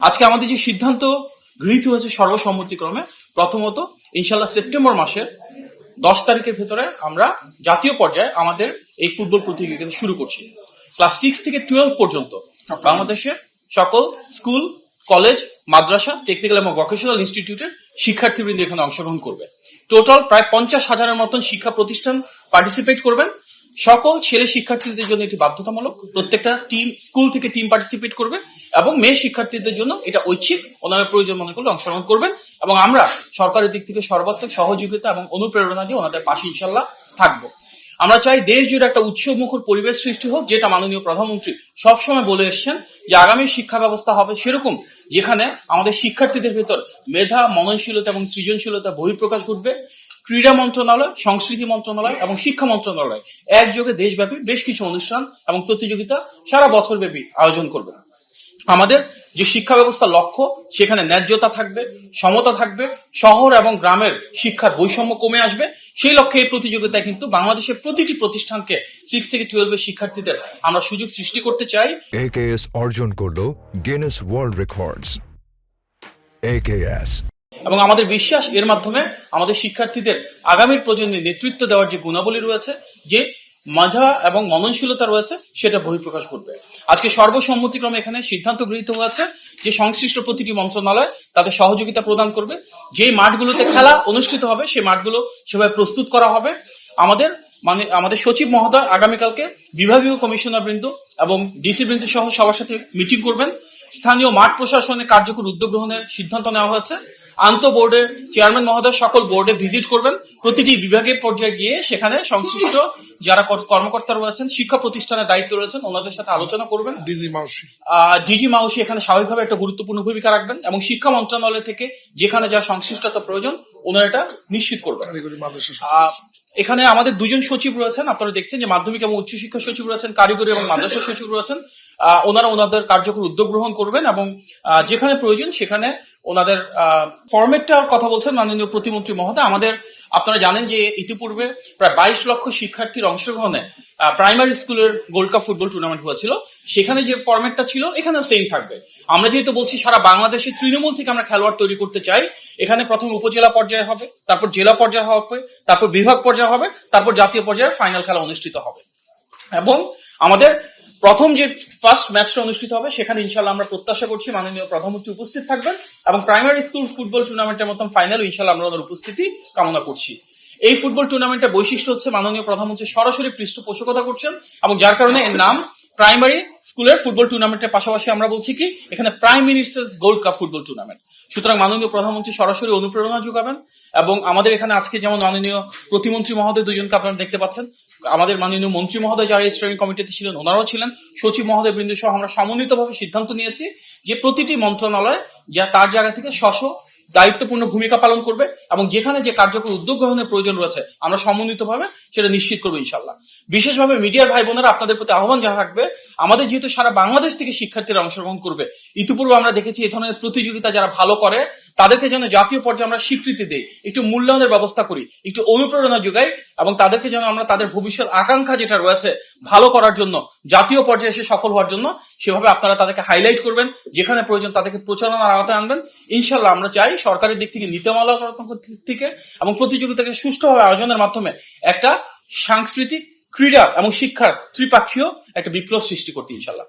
আজকে আমাদের যে সিদ্ধান্ত গৃহীত হয়েছে সর্বসম্মতিক্রমে, প্রথমত ইনশাল্লাহ সেপ্টেম্বর মাসের 10 তারিখের ভেতরে আমরা জাতীয় পর্যায়ে আমাদের এই ফুটবল প্রতিযোগিতা শুরু করছি। ক্লাস 6 থেকে 12 পর্যন্ত বাংলাদেশের সকল স্কুল, কলেজ, মাদ্রাসা, টেকনিক্যাল এবং ভোকেশনাল ইনস্টিটিউটের শিক্ষার্থীবৃন্দ এখানে অংশগ্রহণ করবে। টোটাল প্রায় 50,000-এর মতন শিক্ষা প্রতিষ্ঠান পার্টিসিপেট করবেন। সকল ছেলে শিক্ষার্থীদের জন্য এটি বাধ্যতামূলক, প্রত্যেকটা টিম স্কুল থেকে টিম পার্টিসিপেট করবে, এবং মেয়ে শিক্ষার্থীদের জন্য এটা ঐচ্ছিক, ওনারা প্রয়োজন মনে করলে অংশগ্রহণ করবেন। এবং আমরা সরকারের দিক থেকে সর্বাত্মক সহযোগিতা এবং অনুপ্রেরণা দিয়ে ওনাদের পাশে ইনশাল্লাহ থাকবো। আমরা চাই দেশ জুড়ে একটা উৎসবমুখর পরিবেশ সৃষ্টি হোক, যেটা মাননীয় প্রধানমন্ত্রী সবসময় বলে এসছেন যে আগামী শিক্ষা ব্যবস্থা হবে সেরকম, যেখানে আমাদের শিক্ষার্থীদের ভেতর মেধা, মননশীলতা এবং সৃজনশীলতা বহিঃপ্রকাশ ঘটবে। ক্রীড়া মন্ত্রণালয়, সংস্কৃতি মন্ত্রণালয় এবং শিক্ষা মন্ত্রণালয় একযোগে দেশব্যাপী বেশ কিছু অনুষ্ঠান এবং প্রতিযোগিতা সারা বছর ব্যাপী আয়োজন করবে। আমাদের যে শিক্ষা ব্যবস্থার লক্ষ্য, সেখানে ন্যায্যতা থাকবে, সমতা থাকবে, শহর এবং গ্রামের শিক্ষার বৈষম্য কমে আসবে। সেই লক্ষ্যে এই প্রতিযোগিতায় কিন্তু বাংলাদেশের প্রতিটি প্রতিষ্ঠানকে 6 থেকে 12 এর শিক্ষার্থীদের আমরা সুযোগ সৃষ্টি করতে চাই। AKS অর্জন করলো গিনেস ওয়ার্ল্ড রেকর্ডস। AKS এবং আমাদের বিশ্বাস এর মাধ্যমে আমাদের শিক্ষার্থীদের আগামীর প্রজন্মের নেতৃত্ব দেওয়ার যে গুণাবলী রয়েছে, যে মেধা এবং মননশীলতা রয়েছে, সেটা বহিঃপ্রকাশ করবে। আজকে সর্বসম্মতিক্রমে এখানে সিদ্ধান্ত গৃহীত হয়েছে যে সংশ্লিষ্ট প্রতিটি মন্ত্রণালয় তাদের সহযোগিতা প্রদান করবে। যে মাঠগুলোতে খেলা অনুষ্ঠিত হবে সেই মাঠগুলো সেভাবে প্রস্তুত করা হবে। আমাদের সচিব মহোদয় আগামীকালকে বিভাগীয় কমিশনার বৃন্দ এবং ডিসি বৃন্দ সহ সবার সাথে মিটিং করবেন। স্থানীয় মাঠ প্রশাসনের কার্যকর উদ্যোগ গ্রহণের সিদ্ধান্ত নেওয়া হয়েছে। আন্তঃ বোর্ডের চেয়ারম্যান মহোদয় সকল বোর্ডে ভিজিট করবেন, প্রতিটি বিভাগের পর্যায়ে গিয়ে সেখানে সংশ্লিষ্ট যারা কর্মকর্তা রয়েছেন, শিক্ষা প্রতিষ্ঠানের দায়িত্ব রয়েছেন, ওনাদের সাথে আলোচনা করবেন। ডিজি মাউসি এখানে স্বাভাবিকভাবে একটা গুরুত্বপূর্ণ ভূমিকা রাখবেন, এবং শিক্ষা মন্ত্রণালয় থেকে যেখানে যা সংশ্লিষ্টতা প্রয়োজন ওনারা এটা নিশ্চিত করবেন। এখানে আমাদের দুজন সচিব রয়েছেন, আপনারা দেখছেন যে মাধ্যমিক এবং উচ্চশিক্ষা সচিব রয়েছেন, কারিগরি এবং মাদ্রাসা সচিব রয়েছেন। ওনারা ওনাদের কার্যকর উদ্যোগ গ্রহণ করবেন, এবং যেখানে প্রয়োজন সেখানে ওনাদের ফরম্যাটটার কথা বলছেন মাননীয় প্রতিমন্ত্রী মহোদয়। আপনারা জানেন যে ইতিপূর্বে প্রায় 22 লক্ষ শিক্ষার্থীর অংশগ্রহণে প্রাইমারি স্কুলের গোল্ড কাপ ফুটবল টুর্নামেন্ট হয়েছিল। সেখানে যে ফরম্যাটটা ছিল এখানে সেম থাকবে। আমরা যেহেতু বলছি সারা বাংলাদেশের তৃণমূল থেকে আমরা খেলোয়াড় তৈরি করতে চাই, এখানে প্রথমে উপজেলা পর্যায়ে হবে, তারপর জেলা পর্যায়ে হবে, তারপর বিভাগ পর্যায়ে হবে, তারপর জাতীয় পর্যায়ে ফাইনাল খেলা অনুষ্ঠিত হবে। এবং আমাদের প্রথম যে ফার্স্ট ম্যাচটা অনুষ্ঠিত হবে সেখানে ইনশাল্লাহ আমরা প্রত্যাশা করছি মাননীয় প্রধানমন্ত্রী উপস্থিত থাকবেন, এবং প্রাইমারি স্কুল ফুটবল টুর্নামেন্টের মতন ফাইনাল ইনশাল্লাহ আমরা ওনার উপস্থিতি কামনা করছি। এই ফুটবল টুর্নামেন্টের বৈশিষ্ট্য হচ্ছে মাননীয় প্রধানমন্ত্রী সরাসরি পৃষ্ঠপোষকতা করছেন, এবং যার কারণে এর নাম প্রাইমারি স্কুলের ফুটবল টুর্নামেন্টের পাশাপাশি আমরা বলছি কি এখানে prime ministers gold cup football tournament. সুতরাং মাননীয় প্রধানমন্ত্রী সরাসরি অনুপ্রেরণা যোগাবেন। এবং আমাদের এখানে আজকে যেমন মাননীয় প্রতিমন্ত্রী মহোদয় দুজনকে আপনারা দেখতে পাচ্ছেন, আমাদের মাননীয় মন্ত্রী মহোদয় যারা স্ট্যান্ডিং কমিটিতে ছিলেন ওনারাও ছিলেন, সচিব মহোদয় বৃন্দ সহ আমরা সমন্বিতভাবে সিদ্ধান্ত নিয়েছি যে প্রতিটি মন্ত্রণালয় যা তার জায়গা থেকে দায়িত্বপূর্ণ ভূমিকা পালন করবে, এবং যেখানে যে কার্যকর উদ্যোগ গ্রহণের প্রয়োজন রয়েছে আমরা সমন্বিতভাবে সেটা নিশ্চিত করবো ইনশাল্লাহ। বিশেষভাবে মিডিয়ার ভাই বোনেরা, আপনাদের প্রতি আহ্বান যা থাকবে, আমাদের যেহেতু সারা বাংলাদেশ থেকে শিক্ষার্থীরা অংশগ্রহণ করবে, ইতিপূর্বে আমরা দেখেছি এই ধরনের প্রতিযোগিতা যারা ভালো করে তাদেরকে যেন জাতীয় পর্যায়ে আমরা স্বীকৃতি দিই, একটু মূল্যায়নের ব্যবস্থা করি, একটু অনুপ্রেরণা যোগাই, এবং তাদেরকে যেন আমরা তাদের ভবিষ্যৎ আকাঙ্ক্ষা যেটা রয়েছে ভালো করার জন্য, জাতীয় পর্যায়ে এসে সফল হওয়ার জন্য, সেভাবে আপনারা তাদেরকে হাইলাইট করবেন, যেখানে প্রয়োজন তাদেরকে প্রচারণার আওতায় আনবেন। ইনশাল্লাহ আমরা চাই সরকারের দিক থেকে, নীতিমালার থেকে এবং প্রতিযোগিতাকে সুষ্ঠুভাবে আয়োজনের মাধ্যমে একটা সাংস্কৃতিক, ক্রীড়া এবং শিক্ষার ত্রিপাক্ষীয় একটা বিপ্লব সৃষ্টি করতে ইনশাল্লাহ।